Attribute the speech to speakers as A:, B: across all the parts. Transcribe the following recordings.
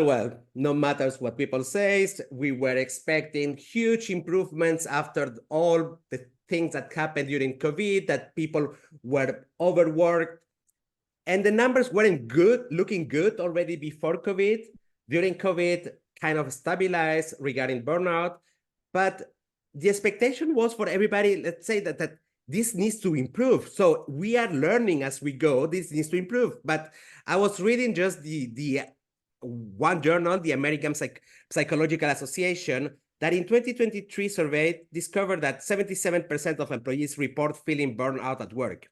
A: Well, no matters what people say, we were expecting huge improvements after all the things that happened during COVID, that people were overworked, and the numbers weren't good, looking good already before COVID. During COVID, kind of stabilized regarding burnout, but the expectation was for everybody, let's say that this needs to improve. So we are learning as we go, this needs to improve. But I was reading just the one journal, the American Psychological Association, that in 2023 survey discovered that 77% of employees report feeling burned out at work.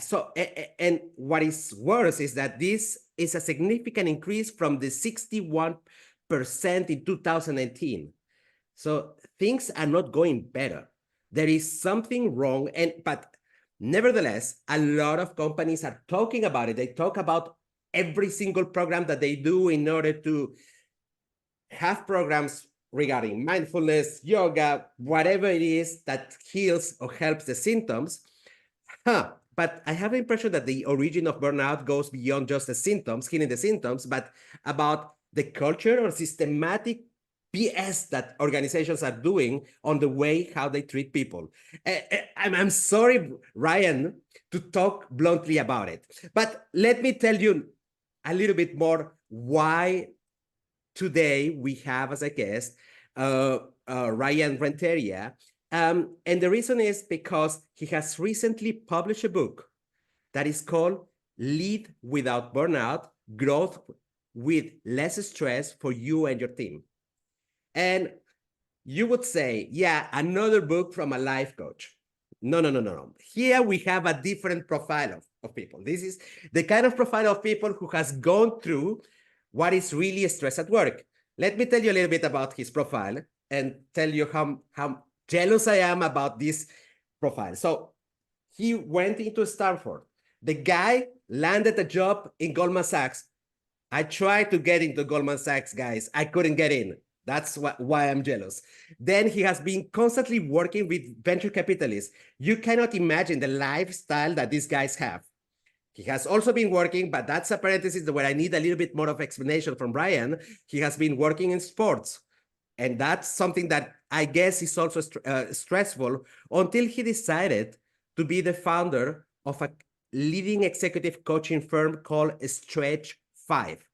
A: So, and what is worse is that this is a significant increase from the 61% in 2019. So things are not going better. There is something wrong, but nevertheless, a lot of companies are talking about it. They talk about every single program that they do in order to have programs regarding mindfulness, yoga, whatever it is that heals or helps the symptoms. But I have the impression that the origin of burnout goes beyond just the symptoms, healing the symptoms, but about the culture or systematic BS that organizations are doing on the way how they treat people. I'm sorry, Ryan, to talk bluntly about it, but let me tell you a little bit more why today we have as a guest Ryan Renteria. And the reason is because he has recently published a book that is called Lead Without Burnout, Growth with Less Stress for You and Your Team. And you would say, yeah, another book from a life coach. No. Here we have a different profile of people. This is the kind of profile of people who has gone through what is really stress at work. Let me tell you a little bit about his profile and tell you how jealous I am about this profile. So he went into Stanford. The guy landed a job in Goldman Sachs. I tried to get into Goldman Sachs, guys. I couldn't get in. That's why I'm jealous. Then he has been constantly working with venture capitalists. You cannot imagine the lifestyle that these guys have. He has also been working, but that's a parenthesis where I need a little bit more of explanation from Brian. He has been working in sports. And that's something that I guess is also stressful until he decided to be the founder of a leading executive coaching firm called Stretch 5.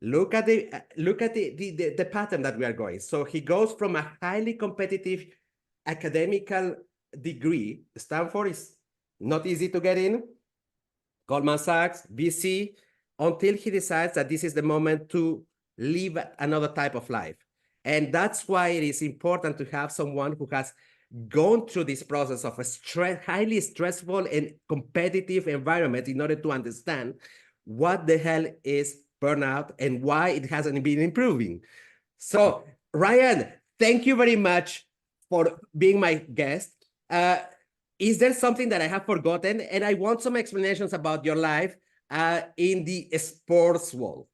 A: Look at the pattern that we are going. So he goes from a highly competitive academical degree. Stanford is not easy to get in. Goldman Sachs, VC, until he decides that this is the moment to live another type of life. And that's why it is important to have someone who has gone through this process of a highly stressful and competitive environment in order to understand what the hell is burnout and why it hasn't been improving. So, Ryan, thank you very much for being my guest. Is there something that I have forgotten? And I want some explanations about your life in the sports world.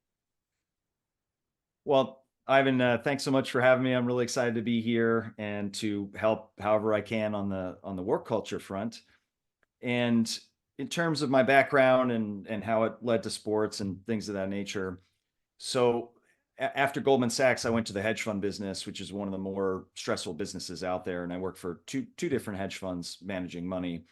B: Well, Ivan, thanks so much for having me. I'm really excited to be here and to help however I can on the work culture front. And in terms of my background and how it led to sports and things of that nature. So after Goldman Sachs, I went to the hedge fund business, which is one of the more stressful businesses out there. And I worked for two different hedge funds managing money.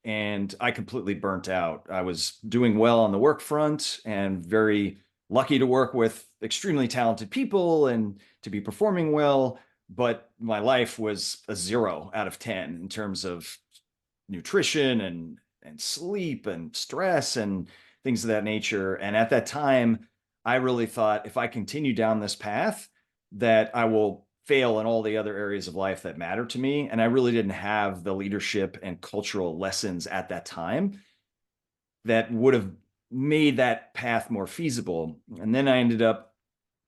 B: And I completely burnt out. I was doing well on the work front and very lucky to work with extremely talented people and to be performing well. But my life was a 0 out of 10 in terms of nutrition and sleep and stress and things of that nature. And at that time, I really thought if I continue down this path, that I will fail in all the other areas of life that matter to me. And I really didn't have the leadership and cultural lessons at that time that would have made that path more feasible. And then I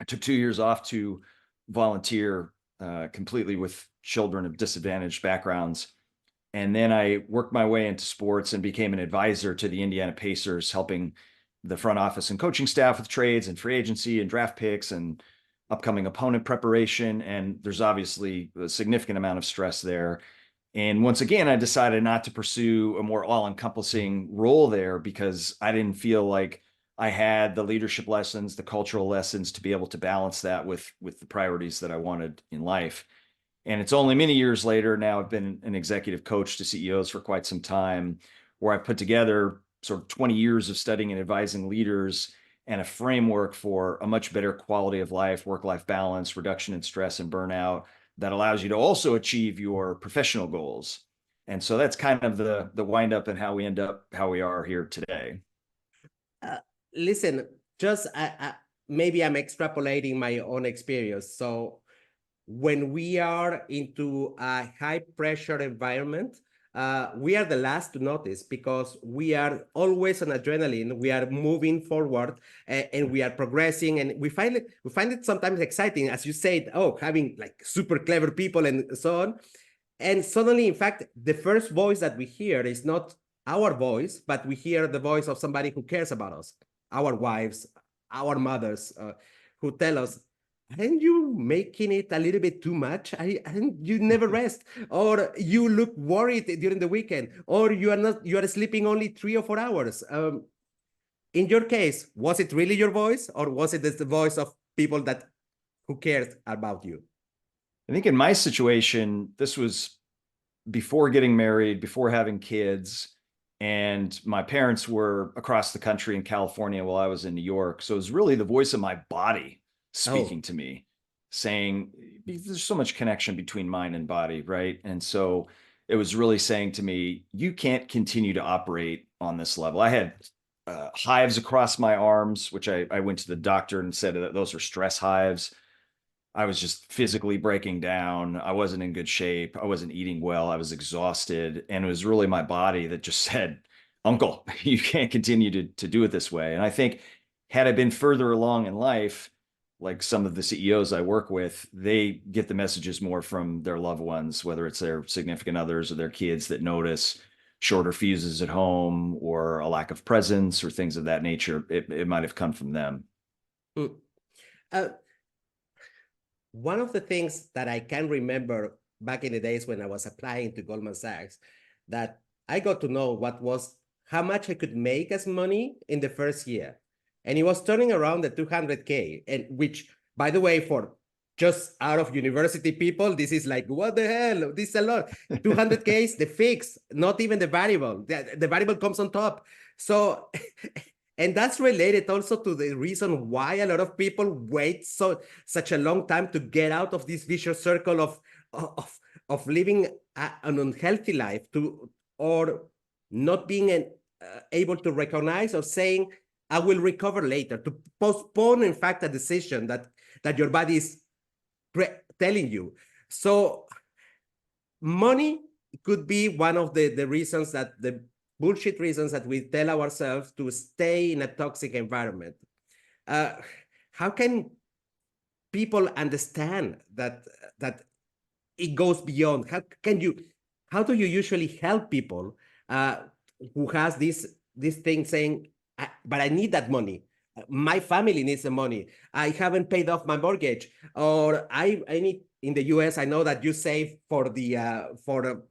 B: took 2 years off to volunteer completely with children of disadvantaged backgrounds. And then I worked my way into sports and became an advisor to the Indiana Pacers, helping the front office and coaching staff with trades and free agency and draft picks and upcoming opponent preparation. And there's obviously a significant amount of stress there. And once again, I decided not to pursue a more all-encompassing role there because I didn't feel like I had the leadership lessons, the cultural lessons to be able to balance that with the priorities that I wanted in life. And it's only many years later, now I've been an executive coach to CEOs for quite some time, where I've put together sort of 20 years of studying and advising leaders and a framework for a much better quality of life, work-life balance, reduction in stress and burnout that allows you to also achieve your professional goals. And so that's kind of the wind up and how we end up how we are here today.
A: Uh, Listen, just maybe I'm extrapolating my own experience. So when we are into a high pressure environment, we are the last to notice because we are always on adrenaline. We are moving forward and we are progressing, and we find it sometimes exciting, as you said. Oh, having like super clever people and so on. And suddenly, in fact, the first voice that we hear is not our voice, but we hear the voice of somebody who cares about us, our wives, our mothers, who tell us, aren't you making it a little bit too much? You never rest, or you look worried during the weekend, or you are sleeping only 3 or 4 hours. In your case, was it really your voice, or was it the voice of people that who cared about you?
B: I think in my situation, this was before getting married, before having kids, and my parents were across the country in California while I was in New York. So it was really the voice of my body speaking
A: Oh,
B: to me, saying, there's so much connection between mind and body, right? And so it was really saying to me, you can't continue to operate on this level. I had hives across my arms, which I went to the doctor and said that those are stress hives. I was just physically breaking down. I wasn't in good shape. I wasn't eating well. I was exhausted. And it was really my body that just said, Uncle, you can't continue to do it this way. And I think had I been further along in life, like some of the CEOs I work with, they get the messages more from their loved ones, whether it's their significant others or their kids that notice shorter fuses at home or a lack of presence or things of that nature. It might have come from them.
A: mm. Uh, One of the things that I can remember back in the days when I was applying to Goldman Sachs, that I got to know what was how much I could make as money in the first year. And it was turning around the 200K, and which, by the way, for just out of university people, this is like, what the hell? This is a lot. 200K is the fix, not even the variable. The variable comes on top. So and that's related also to the reason why a lot of people wait such a long time to get out of this vicious circle of living an unhealthy life to or not being able to recognize or saying I will recover later, to postpone in fact a decision that your body is telling you. So money could be one of the reasons that the bullshit reasons that we tell ourselves to stay in a toxic environment. Uh, how can people understand that it goes beyond? How do you usually help people who has this thing saying, but I need that money. My family needs the money. I haven't paid off my mortgage, or I need. In the U.S., I know that you save for the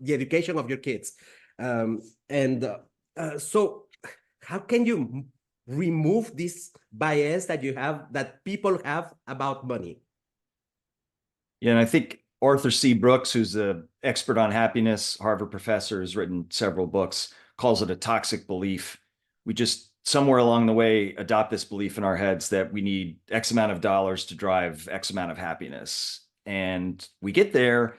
A: education of your kids, and so how can you remove this bias that you have that people have about money?
B: Yeah, and I think Arthur C. Brooks, who's an expert on happiness, Harvard professor, has written several books, calls it a toxic belief. We just somewhere along the way adopt this belief in our heads that we need X amount of dollars to drive X amount of happiness. And we get there,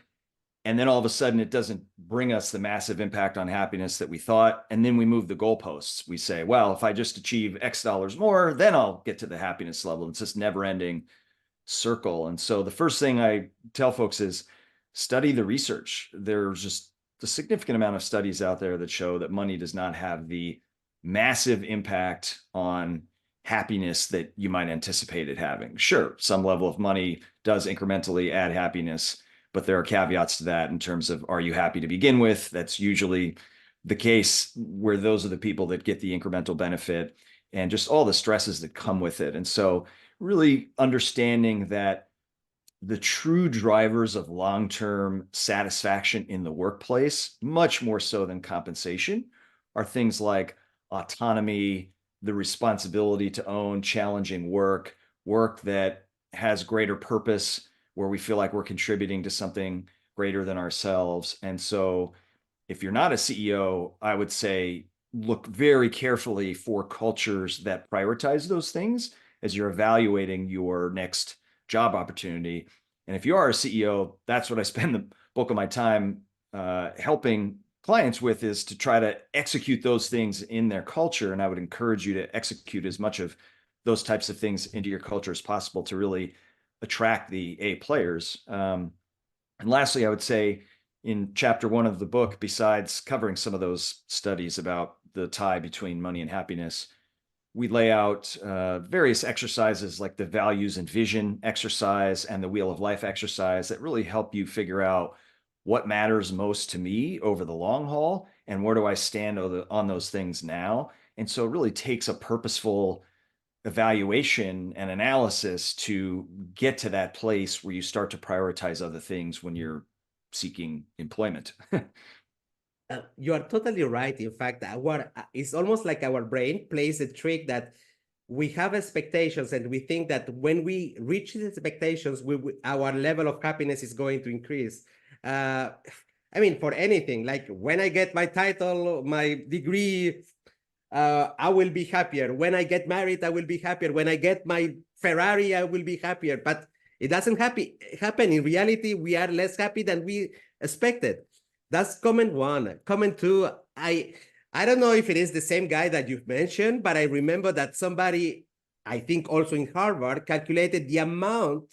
B: and then all of a sudden it doesn't bring us the massive impact on happiness that we thought. And then we move the goalposts. We say, well, if I just achieve X dollars more, then I'll get to the happiness level. It's just never ending circle. And so the first thing I tell folks is study the research. There's just a significant amount of studies out there that show that money does not have the massive impact on happiness that you might anticipate it having. Sure, some level of money does incrementally add happiness, but there are caveats to that in terms of, are you happy to begin with? That's usually the case where those are the people that get the incremental benefit and just all the stresses that come with it. And so really understanding that the true drivers of long-term satisfaction in the workplace, much more so than compensation, are things like autonomy, the responsibility to own challenging work, work that has greater purpose, where we feel like we're contributing to something greater than ourselves. And so if you're not a CEO, I would say look very carefully for cultures that prioritize those things as you're evaluating your next job opportunity. And if you are a CEO, that's what I spend the bulk of my time helping clients with, is to try to execute those things in their culture. And I would encourage you to execute as much of those types of things into your culture as possible to really attract the A players. And lastly, I would say in chapter 1 of the book, besides covering some of those studies about the tie between money and happiness, we lay out various exercises like the values and vision exercise and the wheel of life exercise that really help you figure out what matters most to me over the long haul and where do I stand on those things now. And so it really takes a purposeful evaluation and analysis to get to that place where you start to prioritize other things when you're seeking employment.
A: You are totally right. In fact, it's almost like our brain plays a trick that we have expectations, and we think that when we reach these expectations, our level of happiness is going to increase. I mean, for anything, like when I get my title, my degree, I will be happier. When I get married, I will be happier. When I get my Ferrari, I will be happier. But it doesn't happen. In reality, we are less happy than we expected. That's comment 1. Comment 2, I don't know if it is the same guy that you've mentioned, but I remember that somebody, I think also in Harvard, calculated the amount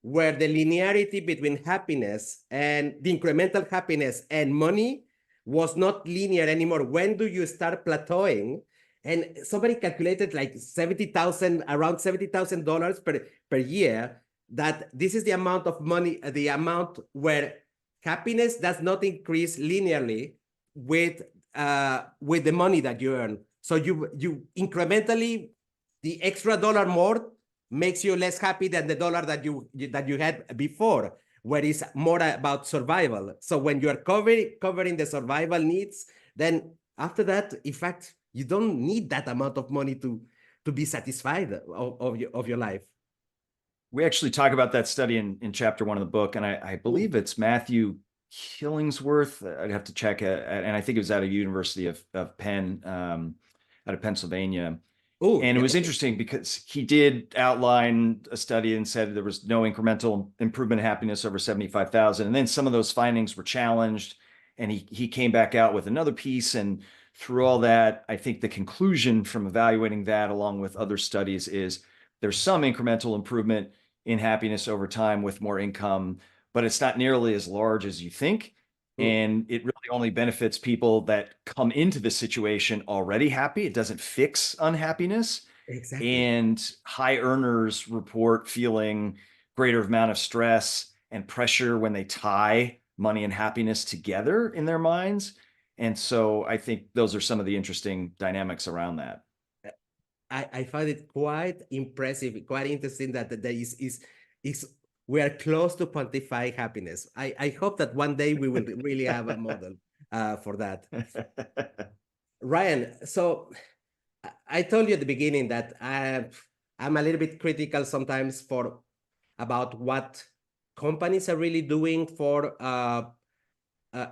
A: where the linearity between happiness and the incremental happiness and money was not linear anymore. When do you start plateauing? And somebody calculated like around $70,000 per year, that this is the amount of money, the amount where happiness does not increase linearly with the money that you earn. So you incrementally, the extra dollar more makes you less happy than the dollar that you had before, where it's more about survival. So when you are covering the survival needs, then after that, in fact, you don't need that amount of money to be satisfied of your life.
B: We actually talk about that study in chapter 1 of the book, and I believe it's Matthew Killingsworth. I'd have to check it, and I think it was out of University of Penn, out of Pennsylvania.
A: Ooh,
B: and it was interesting because he did outline a study and said there was no incremental improvement in happiness over 75,000. And then some of those findings were challenged, and he came back out with another piece. And through all that, I think the conclusion from evaluating that, along with other studies, is there's some incremental improvement in happiness over time with more income, but it's not nearly as large as you think. And it really only benefits people that come into the situation already happy. It doesn't fix unhappiness.
A: Exactly.
B: And high earners report feeling greater amount of stress and pressure when they tie money and happiness together in their minds. And so I think those are some of the interesting dynamics around that.
A: I find it quite impressive, quite interesting that there is we are close to quantify happiness. I hope that one day we will really have a model for that. Ryan, so I told you at the beginning that I'm a little bit critical sometimes about what companies are really doing for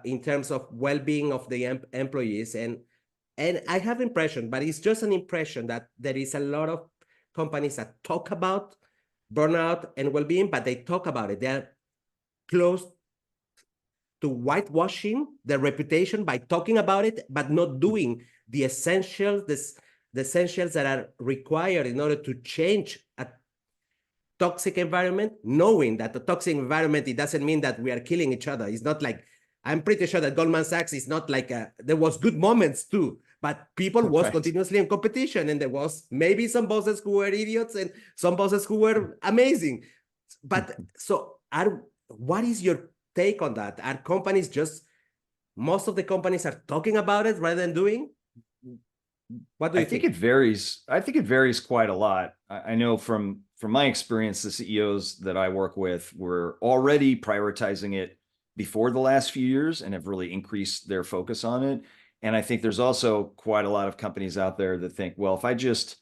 A: in terms of well-being of the employees. And I have impression, but it's just an impression, that there is a lot of companies that talk about burnout and well-being, but they talk about it. They're close to whitewashing their reputation by talking about it, but not doing the essentials, the essentials that are required in order to change a toxic environment, knowing that the toxic environment, it doesn't mean that we are killing each other. It's not like, I'm pretty sure that Goldman Sachs is not like there was good moments too, but people was
B: Right.
A: continuously in competition, and there was maybe some bosses who were idiots and some bosses who were amazing. But so what is your take on that? Are companies just, most of the companies are talking about it rather than doing? What do you think?
B: It varies. I think it varies quite a lot. I know from my experience, the CEOs that I work with were already prioritizing it before the last few years and have really increased their focus on it. And I think there's also quite a lot of companies out there that think, well, if I just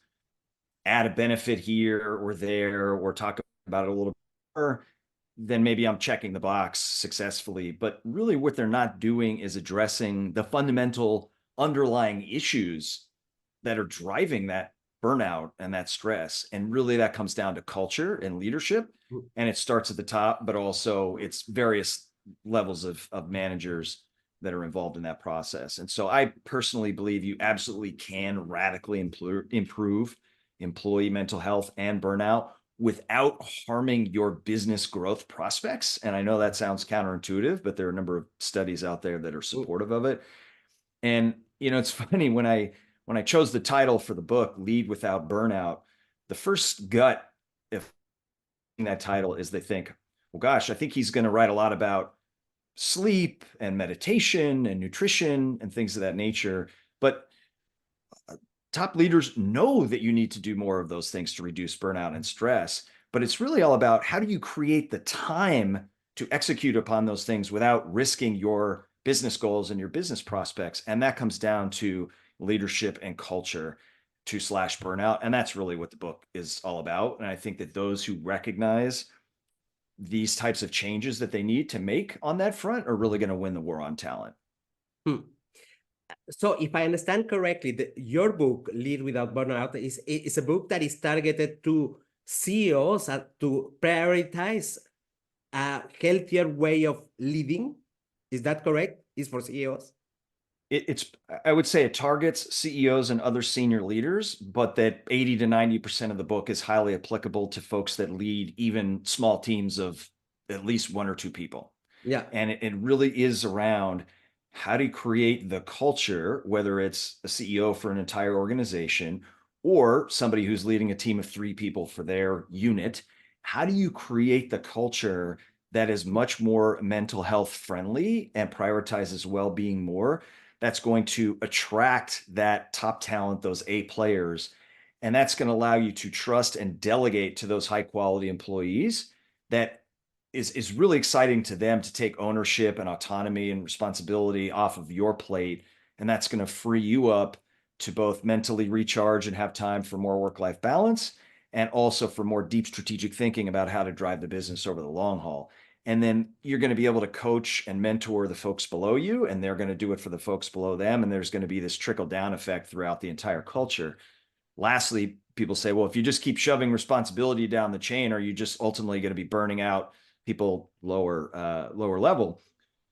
B: add a benefit here or there, or talk about it a little bit more, then maybe I'm checking the box successfully. But really what they're not doing is addressing the fundamental underlying issues that are driving that burnout and that stress. And really that comes down to culture and leadership. And it starts at the top, but also it's various levels of managers that are involved in that process. And so I personally believe you absolutely can radically improve employee mental health and burnout without harming your business growth prospects. And I know that sounds counterintuitive, but there are a number of studies out there that are supportive of it. And, you know, it's funny, when I chose the title for the book, Lead Without Burnout, the first gut if that title is they think, well, gosh, I think he's going to write a lot about sleep and meditation and nutrition and things of that nature. But top leaders know that you need to do more of those things to reduce burnout and stress. But it's really all about, how do you create the time to execute upon those things without risking your business goals and your business prospects? And that comes down to leadership and culture to slash burnout. And that's really what the book is all about. And I think that those who recognize these types of changes that they need to make on that front are really going to win the war on talent.
A: So if I understand correctly, your book, Lead Without Burnout, is a book that is targeted to CEOs to prioritize a healthier way of living. Is that correct? It's for CEOs?
B: I would say it targets CEOs and other senior leaders, but that 80 to 90% of the book is highly applicable to folks that lead even small teams of at least one or two people.
A: Yeah.
B: And it really is around, how do you create the culture, whether it's a CEO for an entire organization or somebody who's leading a team of 3 people for their unit? How do you create the culture that is much more mental health friendly and prioritizes well-being more? That's going to attract that top talent, those A players. And that's going to allow you to trust and delegate to those high quality employees. That is really exciting to them to take ownership and autonomy and responsibility off of your plate. And that's going to free you up to both mentally recharge and have time for more work-life balance, and also for more deep strategic thinking about how to drive the business over the long haul. And then you're going to be able to coach and mentor the folks below you, and they're going to do it for the folks below them. And there's going to be this trickle down effect throughout the entire culture. Lastly, people say, well, if you just keep shoving responsibility down the chain, are you just ultimately going to be burning out people lower level?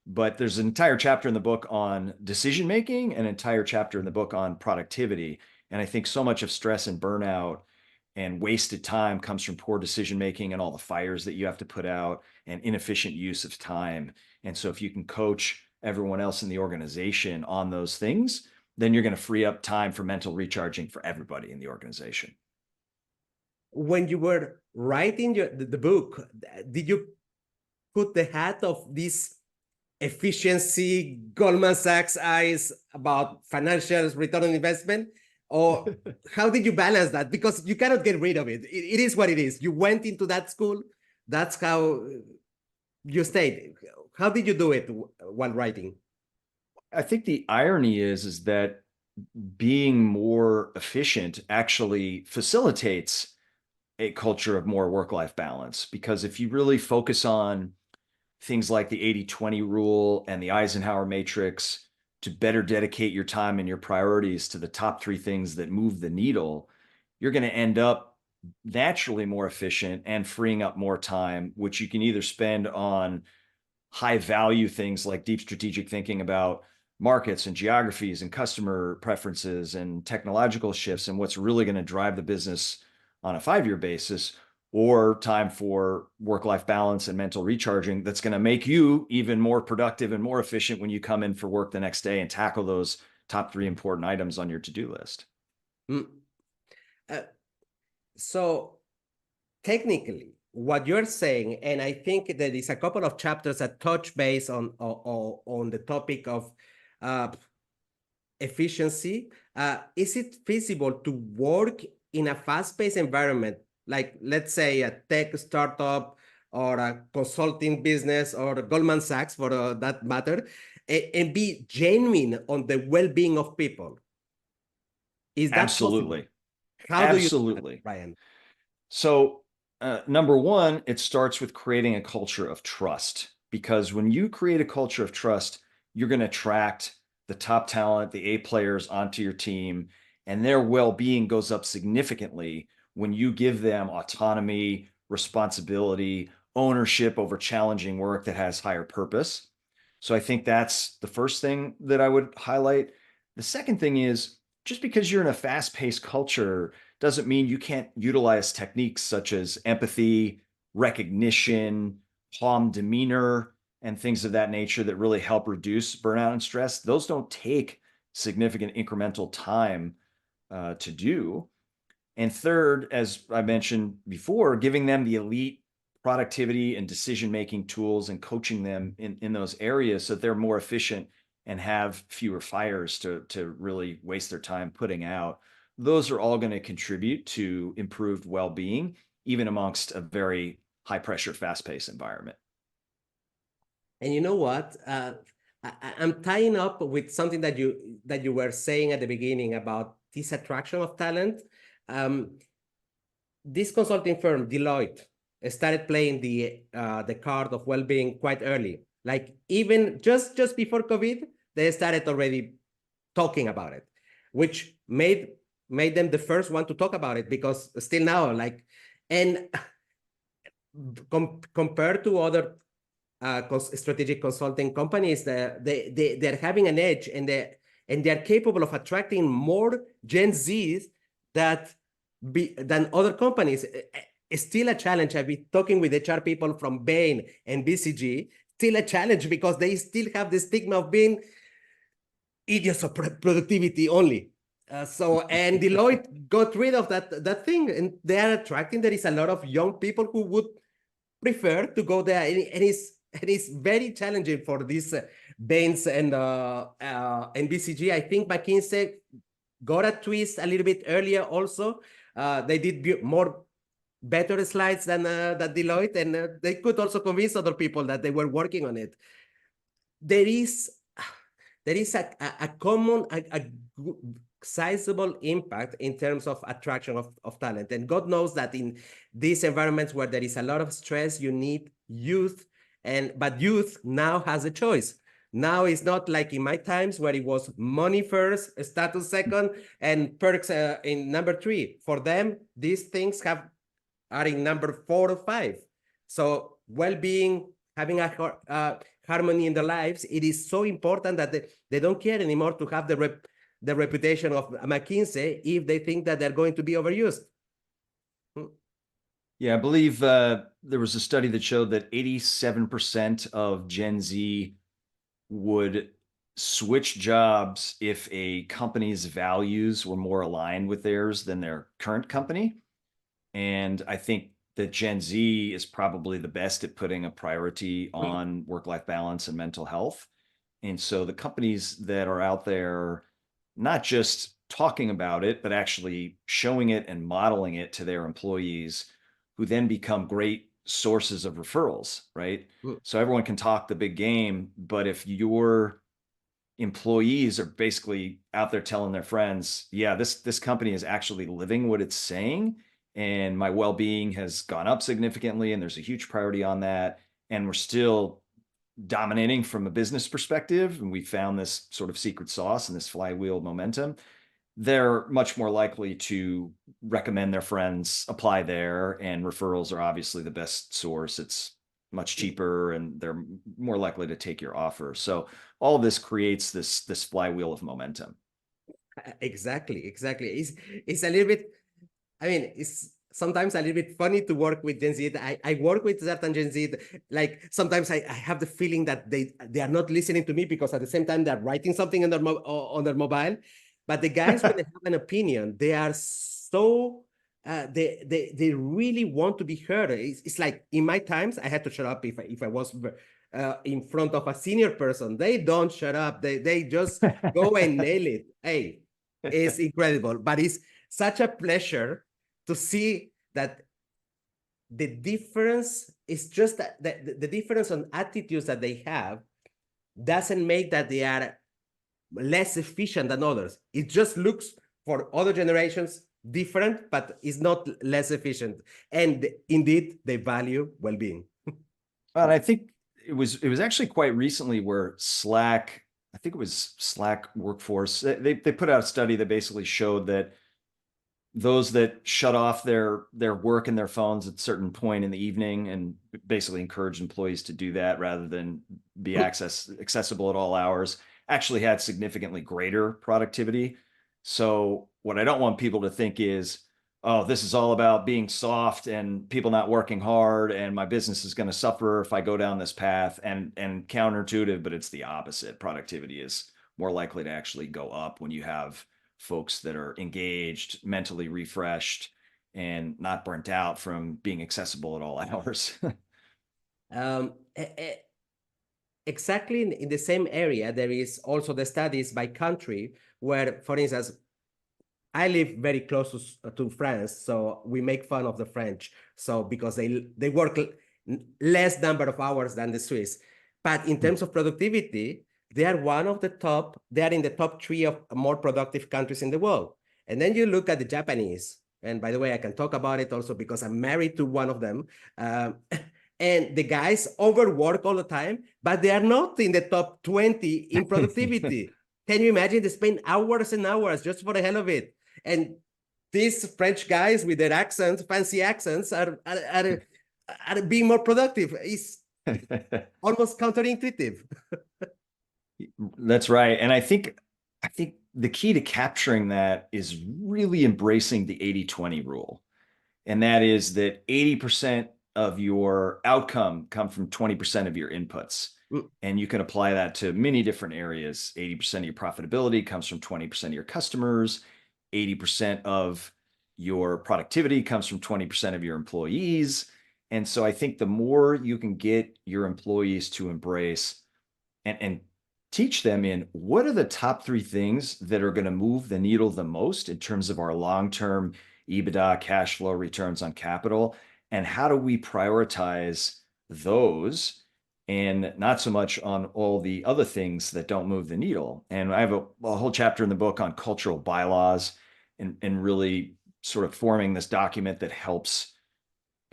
B: But there's an entire chapter in the book on decision making, an entire chapter in the book on productivity. And I think so much of stress and burnout and wasted time comes from poor decision making and all the fires that you have to put out and inefficient use of time. And so if you can coach everyone else in the organization on those things, then you're going to free up time for mental recharging for everybody in the organization.
A: When you were writing the book, did you put the hat of this efficiency, Goldman Sachs eyes about financial return on investment? Or how did you balance that? Because you cannot get rid of it. It is what it is. You went into that school. That's how you stayed. How did you do it while writing?
B: I think the irony is that being more efficient actually facilitates a culture of more work-life balance. Because if you really focus on things like the 80-20 rule and the Eisenhower matrix to better dedicate your time and your priorities to the top 3 things that move the needle, you're going to end up naturally more efficient and freeing up more time, which you can either spend on high value things like deep strategic thinking about markets and geographies and customer preferences and technological shifts and what's really going to drive the business on a 5-year basis, or time for work-life balance and mental recharging that's going to make you even more productive and more efficient when you come in for work the next day and tackle those top 3 important items on your to-do list.
A: So technically, what you're saying, and I think there is a couple of chapters that touch base on the topic of efficiency. Is it feasible to work in a fast-paced environment, like let's say a tech startup or a consulting business or Goldman Sachs for that matter, and be genuine on the well-being of people. Is that possible?
B: Absolutely.
A: How do you do that,
B: Absolutely.
A: Brian?
B: So, number one, it starts with creating a culture of trust, because when you create a culture of trust, you're going to attract the top talent, the A players onto your team, and their well-being goes up significantly when you give them autonomy, responsibility, ownership over challenging work that has higher purpose. So I think that's the first thing that I would highlight. The second thing is, just because you're in a fast-paced culture doesn't mean you can't utilize techniques such as empathy, recognition, calm demeanor, and things of that nature that really help reduce burnout and stress. Those don't take significant incremental time to do. And third, as I mentioned before, giving them the elite productivity and decision-making tools and coaching them in those areas so that they're more efficient and have fewer fires to really waste their time putting out. Those are all going to contribute to improved well-being, even amongst a very high-pressure, fast-paced environment.
A: And you know what? I'm tying up with something that you were saying at the beginning about this attraction of talent. This consulting firm, Deloitte, started playing the card of well-being quite early. Like even just before COVID, they started already talking about it, which made them the first one to talk about it, because still now, like, and compared to other strategic consulting companies, they're having an edge, and they're capable of attracting more Gen Zs than other companies. It's still a challenge. I've been talking with HR people from Bain and BCG. Still a challenge because they still have the stigma of being idiots of productivity only. And Deloitte got rid of that thing, and they are attracting. There is a lot of young people who would prefer to go there, and it's very challenging for these Bains and BCG. I think McKinsey got a twist a little bit earlier also. They did better slides than Deloitte, and they could also convince other people that they were working on it. There is a common, sizable impact in terms of attraction of talent. And God knows that in these environments where there is a lot of stress, you need youth, but youth now has a choice. Now it's not like in my times where it was money first, status second, and perks in number 3. For them, these things are in number 4 or 5. So well-being, having a harmony in their lives, it is so important that they don't care anymore to have the reputation of McKinsey if they think that they're going to be overused.
B: Yeah, I believe there was a study that showed that 87% of Gen Z would switch jobs if a company's values were more aligned with theirs than their current company. And I think that Gen Z is probably the best at putting a priority on work-life balance and mental health. And so the companies that are out there, not just talking about it, but actually showing it and modeling it to their employees, who then become great sources of referrals, right? So everyone can talk the big game, but if your employees are basically out there telling their friends, yeah, this company is actually living what it's saying, and my well-being has gone up significantly, and there's a huge priority on that, and we're still dominating from a business perspective, and we found this sort of secret sauce and this flywheel momentum, they're much more likely to recommend their friends apply there, and referrals are obviously the best source. It's much cheaper, and they're more likely to take your offer. So all of this creates this flywheel of momentum.
A: Exactly. It's a little bit, I mean, it's sometimes a little bit funny to work with Gen Z. I work with certain Gen Z. Like sometimes I have the feeling that they are not listening to me, because at the same time they're writing something on their mobile. But the guys, when they have an opinion, they are so they really want to be heard. It's like in my times I had to shut up if I was in front of a senior person. They don't shut up. They just go and nail it. Hey, it's incredible. But it's such a pleasure to see that the difference is just that the difference on attitudes that they have doesn't make that they are less efficient than others. It just looks for other generations different, but is not less efficient. And indeed, they value well-being.
B: But I think it was actually quite recently where Slack, I think it was Slack Workforce, they put out a study that basically showed that those that shut off their work and their phones at a certain point in the evening and basically encourage employees to do that rather than be accessible at all hours actually had significantly greater productivity. So what I don't want people to think is, oh, this is all about being soft and people not working hard and my business is going to suffer if I go down this path, and counterintuitive, but it's the opposite. Productivity is more likely to actually go up when you have folks that are engaged, mentally refreshed, and not burnt out from being accessible at all hours.
A: um, exactly in the same area, there is also the studies by country where, for instance, I live very close to France, so we make fun of the French. So because they work less number of hours than the Swiss, but in terms of productivity, they are one of the top. They are in the top 3 of more productive countries in the world. And then you look at the Japanese, and by the way, I can talk about it also because I'm married to one of them. And the guys overwork all the time, but they are not in the top 20 in productivity. Can you imagine? They spend hours and hours just for the hell of it. And these French guys with their accents, fancy accents, are being more productive. It's almost counterintuitive.
B: That's right. And I think the key to capturing that is really embracing the 80-20 rule. And that is that 80% of your outcome come from 20% of your inputs. And you can apply that to many different areas. 80% of your profitability comes from 20% of your customers. 80% of your productivity comes from 20% of your employees. And so I think the more you can get your employees to embrace and teach them in what are the top 3 things that are going to move the needle the most in terms of our long-term EBITDA, cash flow, returns on capital, and how do we prioritize those and not so much on all the other things that don't move the needle. And I have a whole chapter in the book on cultural bylaws and really sort of forming this document that helps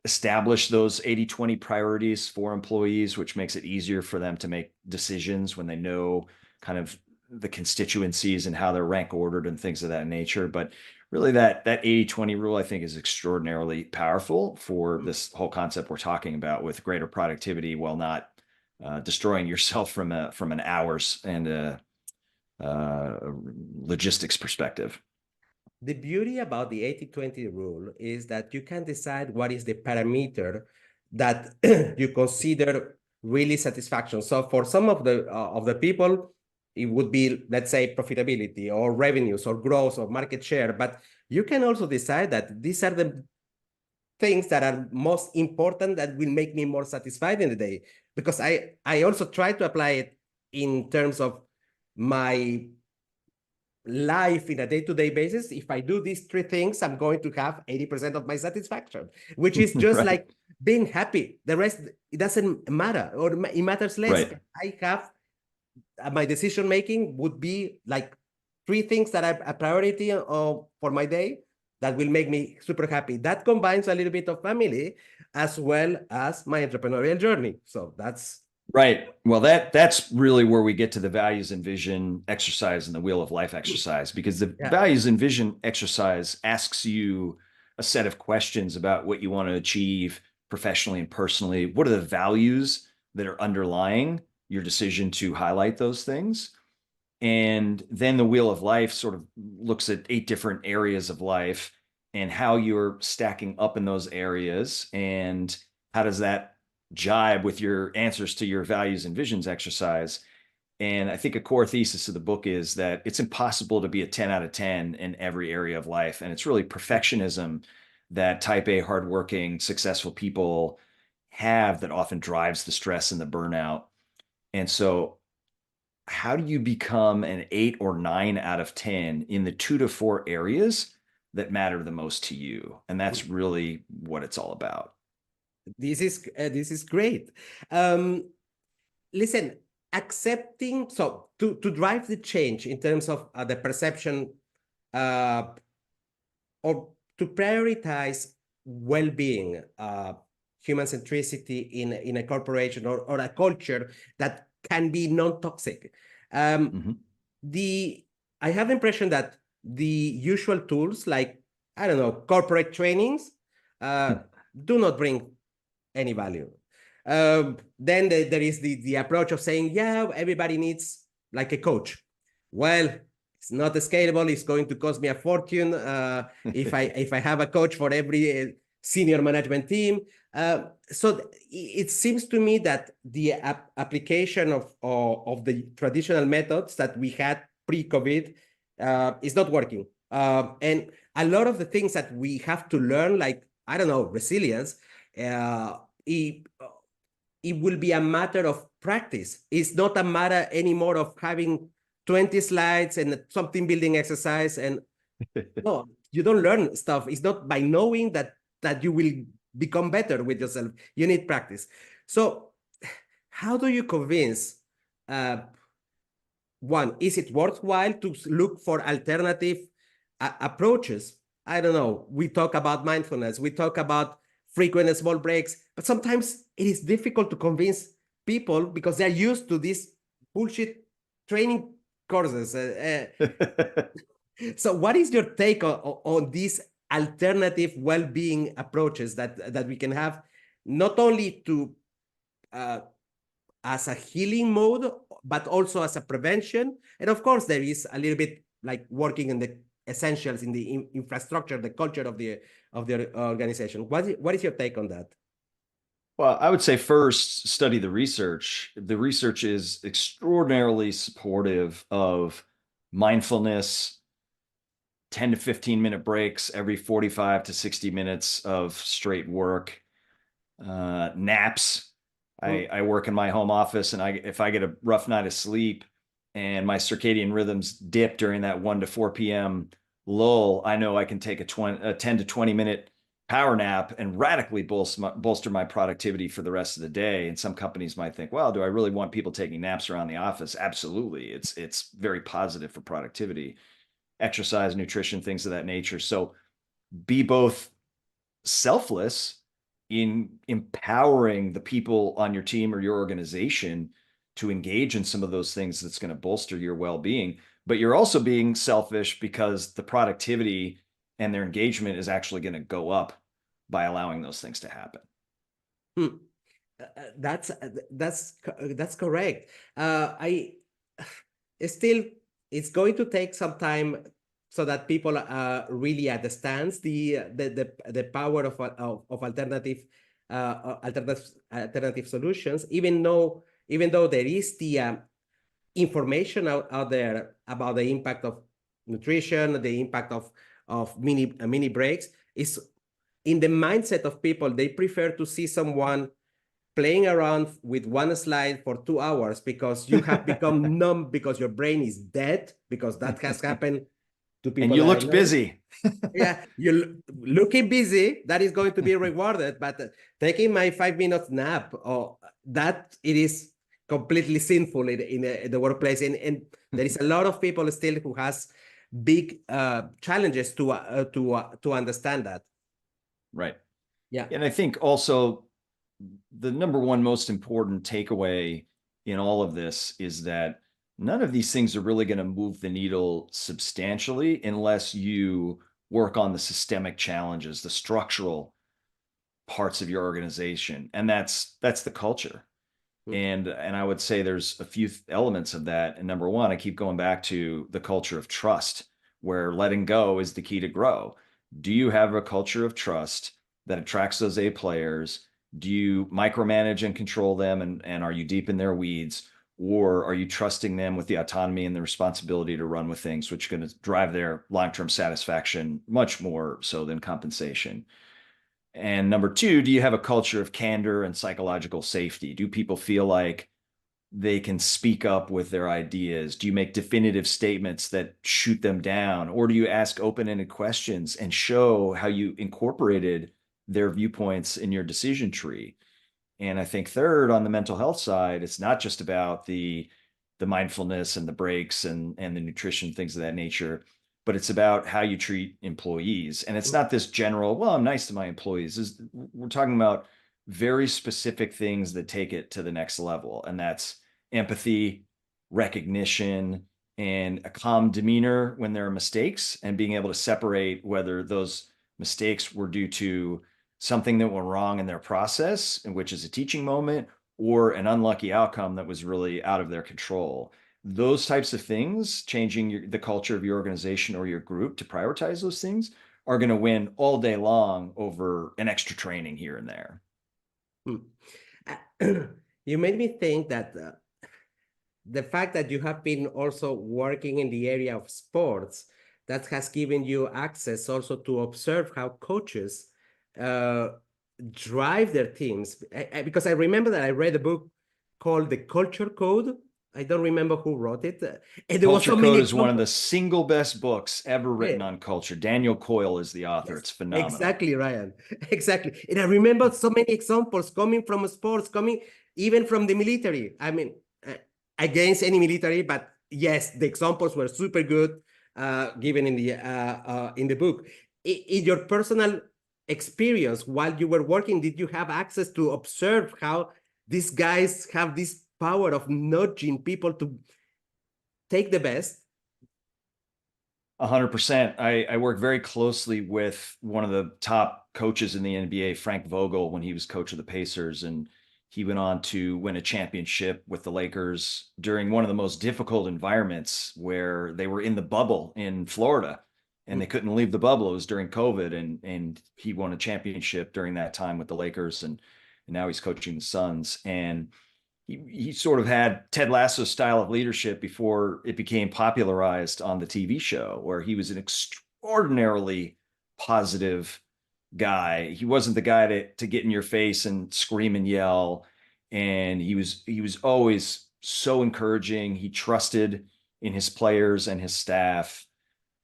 B: establish those 80-20 priorities for employees, which makes it easier for them to make decisions when they know kind of the constituencies and how they're rank ordered and things of that nature. But really that 80-20 rule, I think, is extraordinarily powerful for this whole concept we're talking about with greater productivity while not destroying yourself from an hours and a logistics perspective.
A: The beauty about the 80-20 rule is that you can decide what is the parameter that you consider really satisfaction. So for some of the people, it would be, let's say, profitability or revenues or growth or market share. But you can also decide that these are the things that are most important that will make me more satisfied in the day. Because I also try to apply it in terms of my life in a day-to-day basis. If I do these 3 things, I'm going to have 80% of my satisfaction, which is just
B: right.
A: like being happy. The rest, it doesn't matter, or it matters less.
B: Right.
A: I have my decision making would be like 3 things that are a priority for my day that will make me super happy. That combines a little bit of family as well as my entrepreneurial journey. So that's
B: right. Well, that's really where we get to the values and vision exercise and the wheel of life exercise, because the values and vision exercise asks you a set of questions about what you want to achieve professionally and personally. What are the values that are underlying your decision to highlight those things? And then the wheel of life sort of looks at 8 different areas of life and how you're stacking up in those areas and how does that jibe with your answers to your values and visions exercise. And I think a core thesis of the book is that it's impossible to be a 10 out of 10 in every area of life. And it's really perfectionism that type A, hardworking, successful people have that often drives the stress and the burnout. And so how do you become an 8 or 9 out of 10 in the 2 to 4 areas that matter the most to you? And that's really what it's all about.
A: This is great. Listen, accepting, so to drive the change in terms of the perception, or to prioritize well-being, human centricity in a corporation or a culture that can be non-toxic. I have the impression that the usual tools like, I don't know, corporate trainings do not bring any value. Then there is the approach of saying, yeah, everybody needs like a coach. Well, it's not scalable. It's going to cost me a fortune if I have a coach for every senior management team. So it seems to me that the application of the traditional methods that we had pre-COVID is not working. And a lot of the things that we have to learn, like, I don't know, resilience, it will be a matter of practice. It's not a matter anymore of having 20 slides and something building exercise. And no, you don't learn stuff. It's not by knowing that you will become better with yourself. You need practice. So how do you convince, one, is it worthwhile to look for alternative approaches? I don't know. We talk about mindfulness. We talk about frequent and small breaks, but sometimes it is difficult to convince people because they're used to these bullshit training courses. So what is your take on these alternative well-being approaches that we can have, not only to as a healing mode, but also as a prevention? And of course, there is a little bit like working in the essentials, in the infrastructure, the culture of the organization. What is your take on that?
B: Well, I would say first, study the research. The research is extraordinarily supportive of mindfulness, 10 to 15-minute breaks every 45 to 60 minutes of straight work, naps. I work in my home office, and if I get a rough night of sleep and my circadian rhythms dip during that 1 to 4 p.m. lull, I know I can take a 10 to 20-minute power nap and radically bolster my productivity for the rest of the day. And some companies might think, well, do I really want people taking naps around the office? Absolutely. It's very positive for productivity, exercise, nutrition, things of that nature. So be both selfless in empowering the people on your team or your organization to engage in some of those things that's going to bolster your well-being, but you're also being selfish because the productivity and their engagement is actually going to go up by allowing those things to happen.
A: That's correct. It's going to take some time so that people really understands the power of alternative solutions, even though there is the information out there about the impact of nutrition, the impact of mini breaks. Is in the mindset of people, they prefer to see someone playing around with one slide for 2 hours because you have become numb, because your brain is dead, because that has happened to people.
B: And you looked busy.
A: Yeah, you're looking busy. That is going to be rewarded, but taking my 5 minutes nap, that it is completely sinful in the workplace. And there is a lot of people still who has big challenges to understand that.
B: Right.
A: Yeah.
B: And I think also the number one most important takeaway in all of this is that none of these things are really going to move the needle substantially unless you work on the systemic challenges, the structural parts of your organization. And that's the culture. And I would say there's a few elements of that. And number one, I keep going back to the culture of trust, where letting go is the key to grow. Do you have a culture of trust that attracts those A players? Do you micromanage and control them? And are you deep in their weeds? Or are you trusting them with the autonomy and the responsibility to run with things, which are going to drive their long-term satisfaction much more so than compensation? And number two, do you have a culture of candor and psychological safety? Do people feel like they can speak up with their ideas? Do you make definitive statements that shoot them down? Or do you ask open-ended questions and show how you incorporated their viewpoints in your decision tree? And I think third, on the mental health side, it's not just about the mindfulness and the breaks and the nutrition, things of that nature, but it's about how you treat employees. And it's not this general, well, I'm nice to my employees. We're talking about very specific things that take it to the next level. And that's empathy, recognition, and a calm demeanor when there are mistakes, and being able to separate whether those mistakes were due to something that went wrong in their process, which is a teaching moment, or an unlucky outcome that was really out of their control. Those types of things, changing the culture of your organization or your group to prioritize those things, are going to win all day long over an extra training here and there.
A: You made me think that the fact that you have been also working in the area of sports, that has given you access also to observe how coaches drive their teams. Because I remember that I read a book called The Culture Code. I don't remember who wrote it. And there
B: Culture
A: was so
B: Code
A: many
B: is one of the single best books ever written on culture. Daniel Coyle is the author.
A: Yes,
B: it's phenomenal.
A: exactly, Ryan. Exactly. And I remember so many examples coming from sports, coming even from the military. I mean, against any military, but yes, the examples were super good given in the book. In your personal experience while you were working, did you have access to observe how these guys have this power of nudging people to take the best?
B: 100%. I work very closely with one of the top coaches in the NBA, Frank Vogel, when he was coach of the Pacers. And he went on to win a championship with the Lakers during one of the most difficult environments, where they were in the bubble in Florida and they couldn't leave the bubble. It was during COVID. And he won a championship during that time with the Lakers. And now he's coaching the Suns. And he sort of had Ted Lasso's style of leadership before it became popularized on the TV show, where he was an extraordinarily positive guy. He wasn't the guy to get in your face and scream and yell. And he was always so encouraging. He trusted in his players and his staff.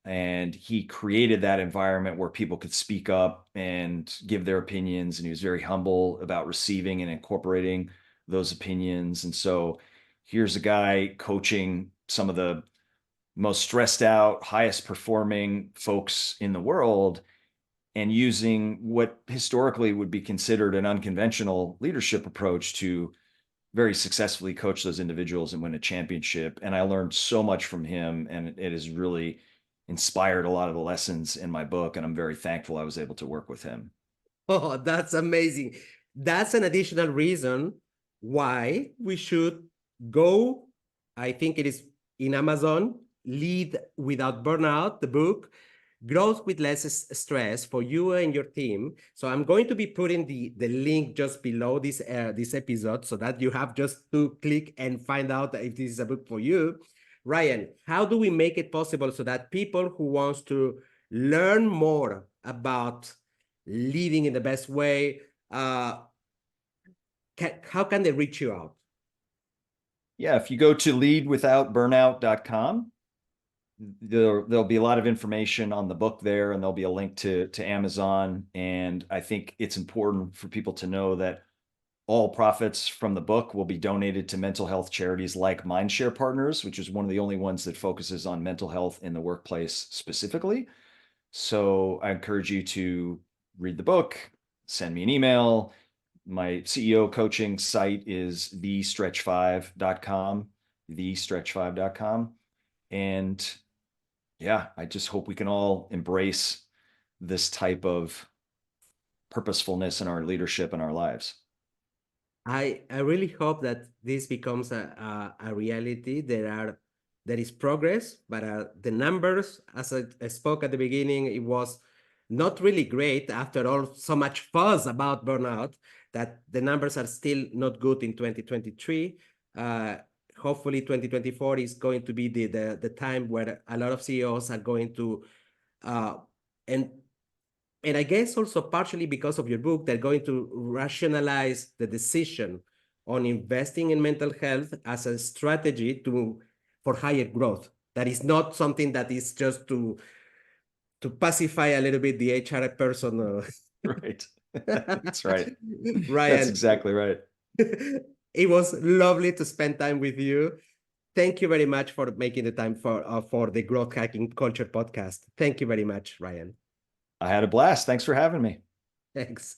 B: And he created that environment where people could speak up and give their opinions. And he was very humble about receiving and incorporating those opinions. And so here's a guy coaching some of the most stressed out, highest performing folks in the world, and using what historically would be considered an unconventional leadership approach to very successfully coach those individuals and win a championship. And I learned so much from him, and it has really inspired a lot of the lessons in my book. And I'm very thankful I was able to work with him.
A: Oh, that's amazing. That's an additional reason why we should go. I think it is in Amazon, Lead Without Burnout, the book, Growth with Less Stress for you and your team. So I'm going to be putting the link just below this episode, so that you have just to click and find out if this is a book for you. Ryan, how do we make it possible so that people who wants to learn more about leading in the best way, how can they reach you out?
B: Yeah, if you go to leadwithoutburnout.com, there'll be a lot of information on the book there, and there'll be a link to Amazon. And I think it's important for people to know that all profits from the book will be donated to mental health charities like Mindshare Partners, which is one of the only ones that focuses on mental health in the workplace specifically. So I encourage you to read the book, send me an email. My CEO coaching site is thestretch5.com, thestretch5.com. And yeah, I just hope we can all embrace this type of purposefulness in our leadership and our lives.
A: I really hope that this becomes a reality. There is progress, but the numbers, as I spoke at the beginning, it was not really great after all, so much fuss about burnout, that the numbers are still not good in 2023. Hopefully 2024 is going to be the time where a lot of CEOs are going to, and I guess also partially because of your book, they're going to rationalize the decision on investing in mental health as a strategy for higher growth. That is not something that is just to pacify a little bit the HR person.
B: Right. That's right.
A: Ryan,
B: That's exactly right.
A: it was lovely to spend time with you. Thank you very much for making the time for the Growth Hacking Culture podcast. Thank you very much, Ryan.
B: I had a blast. Thanks for having me.
A: Thanks.